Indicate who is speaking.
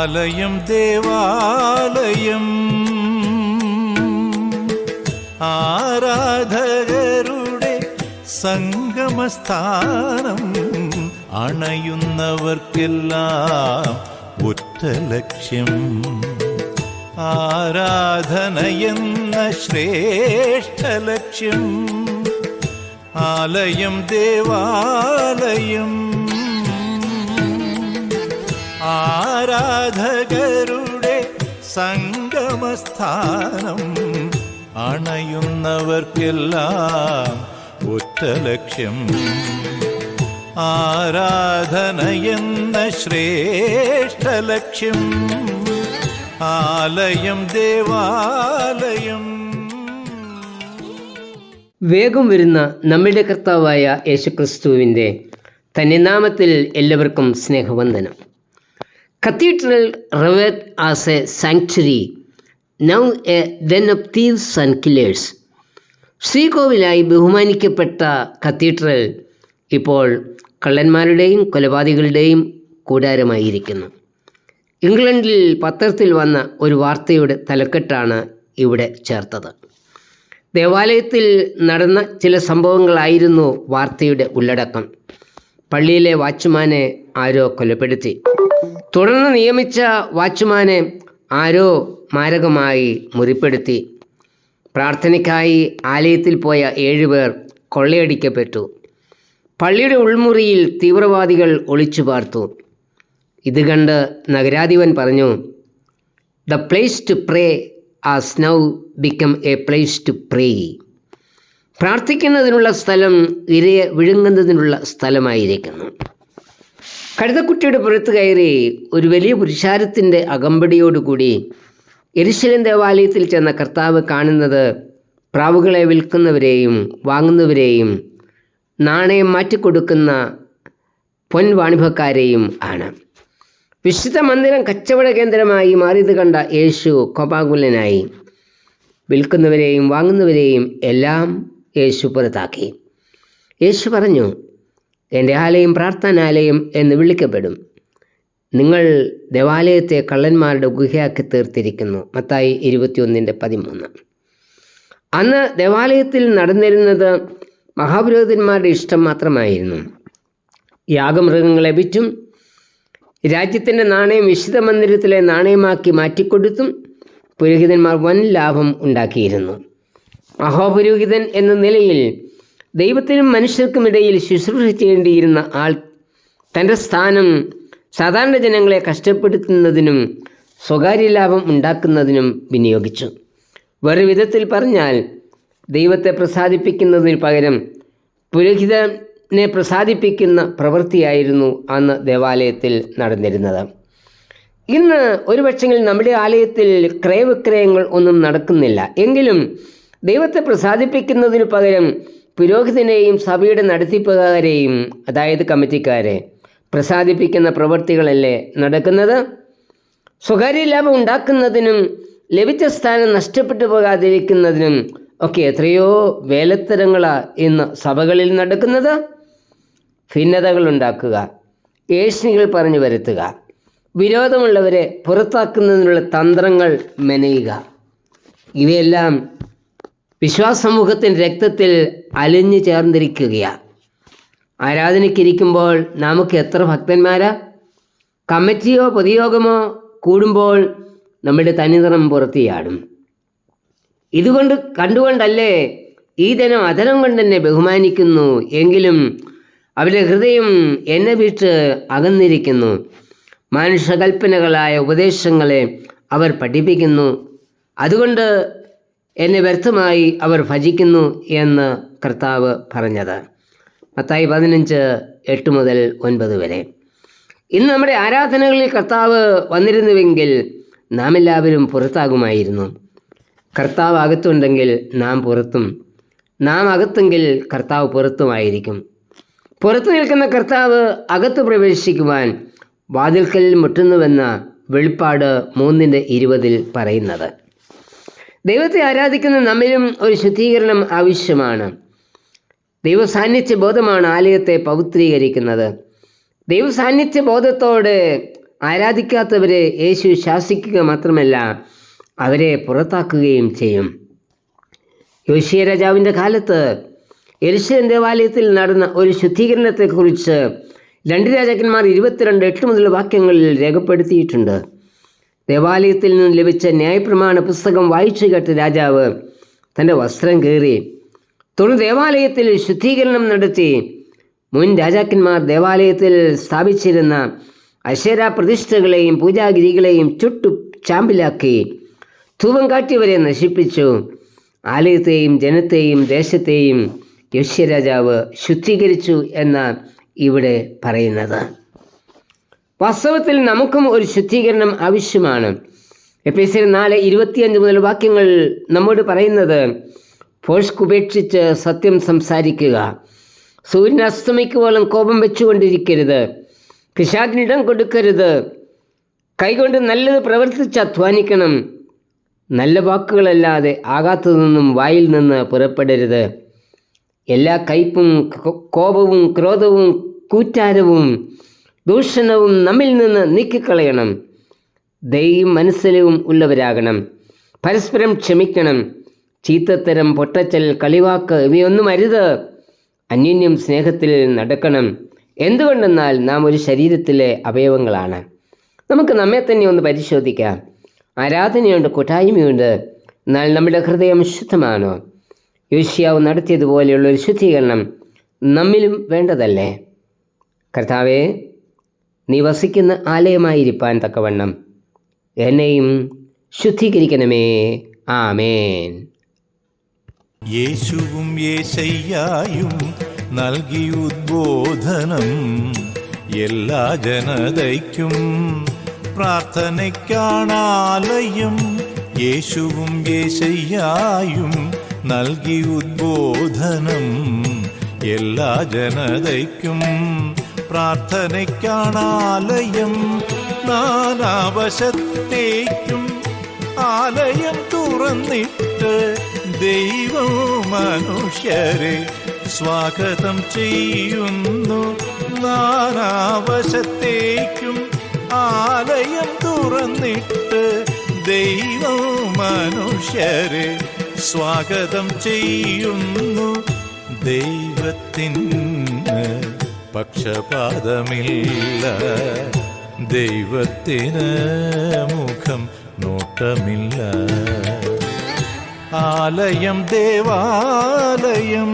Speaker 1: ആലയം ദേവാലയം, ആരാധകരുടെ സംഗമസ്ഥാനം, അണയുന്നവർക്കെല്ലാം ഒറ്റ ലക്ഷ്യം, ആരാധനയെന്ന ശ്രേഷ്ഠ ലക്ഷ്യം. ആലയം ദേവാലയം, ആരാധകരുടെ സംഗമസ്ഥാനം, അണയുന്നവർക്കെല്ലാം ഒറ്റ ലക്ഷ്യം, ആരാധനയെന്ന ശ്രേഷ്ഠ ലക്ഷ്യം. ആലയം ദേവാലയം.
Speaker 2: വേഗം വരുന്ന നമ്മുടെ കർത്താവായ യേശുക്രിസ്തുവിൻ്റെ തന്നെ നാമത്തിൽ എല്ലാവർക്കും സ്നേഹവന്ദനം. Cathedral revered as a sanctuary, now a den of thieves and killers. ശ്രീകോവിലായി ബഹുമാനിക്കപ്പെട്ട കത്തീഡ്രൽ ഇപ്പോൾ കള്ളന്മാരുടെയും കൊലപാതകളുടെയും കൂടാരമായിരിക്കുന്നു. ഇംഗ്ലണ്ടിൽ പത്രത്തിൽ വന്ന ഒരു വാർത്തയുടെ തലക്കെട്ടാണ് ഇവിടെ ചേർത്തത്. ദേവാലയത്തിൽ നടന്ന ചില സംഭവങ്ങളായിരുന്നു വാർത്തയുടെ ഉള്ളടക്കം. പള്ളിയിലെ വാച്ച്മാനെ ആരോ കൊലപ്പെടുത്തി. തുടർന്ന് നിയമിച്ച വാച്ച്മാനെ ആരോ മാരകമായി മുറിപ്പെടുത്തി. പ്രാർത്ഥനയ്ക്കായി ആലയത്തിൽ പോയ 7 പേർ കൊള്ളയടിക്കപ്പെട്ടു. പള്ളിയുടെ ഉൾമുറിയിൽ തീവ്രവാദികൾ ഒളിച്ചു പാർത്തു. ഇത് കണ്ട് നഗരാധിപൻ പറഞ്ഞു, "the place to pray has now become a place to prey." പ്രാർത്ഥിക്കുന്നതിനുള്ള സ്ഥലം ഇരയെ വിഴുങ്ങുന്നതിനുള്ള സ്ഥലമായിരിക്കുന്നു. കഴുതക്കുട്ടിയുടെ പുറത്ത് കയറി ഒരു വലിയ പുരുഷാരത്തിൻ്റെ അകമ്പടിയോടുകൂടി യെരുശലേം ദേവാലയത്തിൽ ചെന്ന കർത്താവ് കാണുന്നത് പ്രാവുകളെ വിൽക്കുന്നവരെയും വാങ്ങുന്നവരെയും നാണയം മാറ്റിക്കൊടുക്കുന്ന പൊൻവാണിഭക്കാരെയും ആണ്. വിശുദ്ധ മന്ദിരം കച്ചവട കേന്ദ്രമായി മാറിയത് കണ്ട യേശു കോപാകുലനായി. വിൽക്കുന്നവരെയും വാങ്ങുന്നവരെയും എല്ലാം യേശു പുറത്താക്കി. യേശു പറഞ്ഞു, "എൻ്റെ ആലയം പ്രാർത്ഥനാലയം എന്ന് വിളിക്കപ്പെടും. നിങ്ങൾ ദേവാലയത്തെ കള്ളന്മാരുടെ ഗുഹയാക്കി തീർത്തിരിക്കുന്നു." മത്തായി 21:13. അന്ന് ദേവാലയത്തിൽ നടന്നിരുന്നത് മഹാപുരോഹിതന്മാരുടെ ഇഷ്ടം മാത്രമായിരുന്നു. യാഗമൃഗങ്ങളെ വിറ്റും രാജ്യത്തിൻ്റെ നാണയം വിശുദ്ധ മന്ദിരത്തിലെ നാണയമാക്കി മാറ്റിക്കൊടുത്തും പുരോഹിതന്മാർ വൻ ലാഭം ഉണ്ടാക്കിയിരുന്നു. മഹാപുരോഹിതൻ എന്ന നിലയിൽ ദൈവത്തിനും മനുഷ്യർക്കുമിടയിൽ ശുശ്രൂഷ ചെയ്യേണ്ടിയിരുന്ന ആൾ തൻ്റെ സ്ഥാനം സാധാരണ ജനങ്ങളെ കഷ്ടപ്പെടുത്തുന്നതിനും സ്വകാര്യ ലാഭം ഉണ്ടാക്കുന്നതിനും വിനിയോഗിച്ചു. വേറെ വിധത്തിൽ പറഞ്ഞാൽ, ദൈവത്തെ പ്രസാദിപ്പിക്കുന്നതിന് പകരം പുരോഹിതനെ പ്രസാദിപ്പിക്കുന്ന പ്രവൃത്തിയായിരുന്നു അന്ന് ദേവാലയത്തിൽ നടന്നിരുന്നത്. ഇന്ന് ഒരുപക്ഷെങ്കിൽ നമ്മുടെ ആലയത്തിൽ ക്രയവിക്രയങ്ങൾ ഒന്നും നടക്കുന്നില്ല. എങ്കിലും ദൈവത്തെ പ്രസാദിപ്പിക്കുന്നതിന് പകരം പുരോഹിതനെയും സഭയുടെ നടത്തിപ്പുകാരെയും, അതായത് കമ്മിറ്റിക്കാരെ പ്രസാദിപ്പിക്കുന്ന പ്രവൃത്തികളല്ലേ നടക്കുന്നത്. സ്വകാര്യ ലാഭം ഉണ്ടാക്കുന്നതിനും ലഭിച്ച സ്ഥാനം നഷ്ടപ്പെട്ടു പോകാതിരിക്കുന്നതിനും ഒക്കെ എത്രയോ വേലത്തരങ്ങളാണ് ഇന്ന് സഭകളിൽ നടക്കുന്നത്. ഭിന്നതകൾ ഉണ്ടാക്കുക, ഏഷണികൾ പറഞ്ഞു വരുത്തുക, വിരോധമുള്ളവരെ പുറത്താക്കുന്നതിനുള്ള തന്ത്രങ്ങൾ മെനയുക, ഇവയെല്ലാം വിശ്വാസ സമൂഹത്തിൻ്റെ രക്തത്തിൽ അലിഞ്ഞു ചേർന്നിരിക്കുകയാണ്. ആരാധനയ്ക്കിരിക്കുമ്പോൾ നമുക്ക് എത്ര ഭക്തന്മാരാ. കമ്മിറ്റിയോ പൊതുയോഗമോ കൂടുമ്പോൾ നമ്മുടെ തനിനിറം പുറത്തിയാടും. ഇതുകൊണ്ട് കണ്ടുകൊണ്ടല്ലേ ഈ ജനം അധരം കൊണ്ട് എന്നെ ബഹുമാനിക്കുന്നു, എങ്കിലും അവരുടെ ഹൃദയം എന്നെ വിട്ട് അകന്നിരിക്കുന്നു. മനുഷ്യകൽപ്പനകളായ ഉപദേശങ്ങളെ അവർ പഠിപ്പിക്കുന്നു, അതുകൊണ്ട് എന്നെ വ്യർത്ഥമായി അവർ ഭജിക്കുന്നു എന്ന് കർത്താവ് പറഞ്ഞത്. മത്തായി 15:8-9 വരെ. ഇന്ന് നമ്മുടെ ആരാധനകളിൽ കർത്താവ് വന്നിരുന്നുവെങ്കിൽ നാം എല്ലാവരും പുറത്താകുമായിരുന്നു. കർത്താവ് അകത്തുണ്ടെങ്കിൽ നാം പുറത്തും, നാം അകത്തെങ്കിൽ കർത്താവ് പുറത്തുമായിരിക്കും. പുറത്തു നിൽക്കുന്ന കർത്താവ് അകത്ത് പ്രവേശിക്കുവാൻ വാതിൽക്കൽ മുട്ടുന്നുവെന്ന വെളിപ്പാട് 3:20 പറയുന്നത്. ദൈവത്തെ ആരാധിക്കുന്ന നമ്മിലും ഒരു ശുദ്ധീകരണം ആവശ്യമാണ്. ദൈവസാന്നിധ്യ ബോധമാണ് ആലയത്തെ പവിത്രീകരിക്കുന്നത്. ദൈവസാന്നിധ്യ ബോധത്തോടെ ആരാധിക്കാത്തവരെ യേശു ശാസിക്കുക മാത്രമല്ല അവരെ പുറത്താക്കുകയും ചെയ്യും. യോശിയ രാജാവിൻ്റെ കാലത്ത് യെരൂശലേം ദേവാലയത്തിൽ നടന്ന ഒരു ശുദ്ധീകരണത്തെക്കുറിച്ച് 2 രാജാക്കന്മാർ 22:8 മുതൽ വാക്യങ്ങളിൽ രേഖപ്പെടുത്തിയിട്ടുണ്ട്. ദേവാലയത്തിൽ നിന്നും ലഭിച്ച ന്യായപ്രമാണ പുസ്തകം വായിച്ചു കേട്ട രാജാവ് തൻ്റെ വസ്ത്രം കീറി ദേവാലയത്തിൽ ശുദ്ധീകരണം നടത്തി. മുൻ രാജാക്കന്മാർ ദേവാലയത്തിൽ സ്ഥാപിച്ചിരുന്ന അശേര പ്രതിഷ്ഠകളെയും പൂജാഗിരികളെയും ചുട്ടു ചാമ്പലാക്കി ധൂപം കാട്ടിയവരെ നശിപ്പിച്ചു. ആലയത്തെയും ജനത്തെയും ദേശത്തെയും യോശിയ രാജാവ് ശുദ്ധീകരിച്ചു എന്ന ഇവിടെ പറയുന്നത്. വാസ്തവത്തിൽ നമുക്കും ഒരു ശുദ്ധീകരണം ആവശ്യമാണ്. എഫെസ്യർ 4:25 മുതൽ വാക്യങ്ങൾ നമ്മോട് പറയുന്നത്, ഫോഴ്സ്കുപേക്ഷിച്ച് സത്യം സംസാരിക്കുക, സൂര്യൻ അസ്തമിക്കുവോളം കോപം വെച്ചുകൊണ്ടിരിക്കരുത്, പിശാചിനിടം കൊടുക്കരുത്, കൈകൊണ്ട് നല്ലത് പ്രവർത്തിച്ച് അധ്വാനിക്കണം, നല്ല വാക്കുകളല്ലാതെ ആകാത്തതൊന്നും വായിൽ നിന്ന് പുറപ്പെടരുത്, എല്ലാ കയ്പും കോപവും ക്രോധവും കൂറ്റാരവും ദൂഷണവും നമ്മിൽ നിന്ന് നീക്കിക്കളയണം, ദയയും മനസ്സിലവും ഉള്ളവരാകണം, പരസ്പരം ക്ഷമിക്കണം, ചീത്തത്തരം, പൊട്ടച്ചൽ, കളിവാക്ക് ഇവയൊന്നും അരുത്, അന്യോന്യം സ്നേഹത്തിൽ നടക്കണം. എന്തുകൊണ്ടെന്നാൽ നാം ഒരു ശരീരത്തിലെ അവയവങ്ങളാണ്. നമുക്ക് നമ്മെ തന്നെ ഒന്ന് പരിശോധിക്കാം. ആരാധനയുണ്ട്, കൂട്ടായ്മയുണ്ട്, എന്നാൽ നമ്മുടെ ഹൃദയം ശുദ്ധമാണോ? യോശിയാവ് നടത്തിയതുപോലെയുള്ള ഒരു ശുദ്ധീകരണം നമ്മിലും വേണ്ടതല്ലേ? കർത്താവേ, നീ വസിക്കുന്ന ആലയമായിരിക്കാൻ തക്കവണ്ണം എന്നെയും ശുദ്ധീകരിക്കണമേ. ആമേൻ.
Speaker 1: യേശുവും യേശയ്യായും നൽകി ഉദ്ബോധനം എല്ലാ ജനതയ്ക്കും പ്രാർത്ഥനയ്ക്കാണാലയം. യേശുവും യേശയ്യായും നൽകി ഉദ്ബോധനം എല്ലാ ജനതയ്ക്കും പ്രാർത്ഥനയ്ക്കാണാലയം. നാനാവശത്തേക്കും ആലയം തുറന്നിട്ട് ദൈവം മനുഷ്യരെ സ്വാഗതം ചെയ്യുന്നു. നാനാവശത്തേക്കും ആലയം തുറന്നിട്ട് ദൈവം മനുഷ്യരെ സ്വാഗതം ചെയ്യുന്നു. ദൈവത്തിന് പക്ഷപാതമില്ല, ദൈവത്തിന് മുഖം നോട്ടമില്ല. ആലയം ദേവാലയം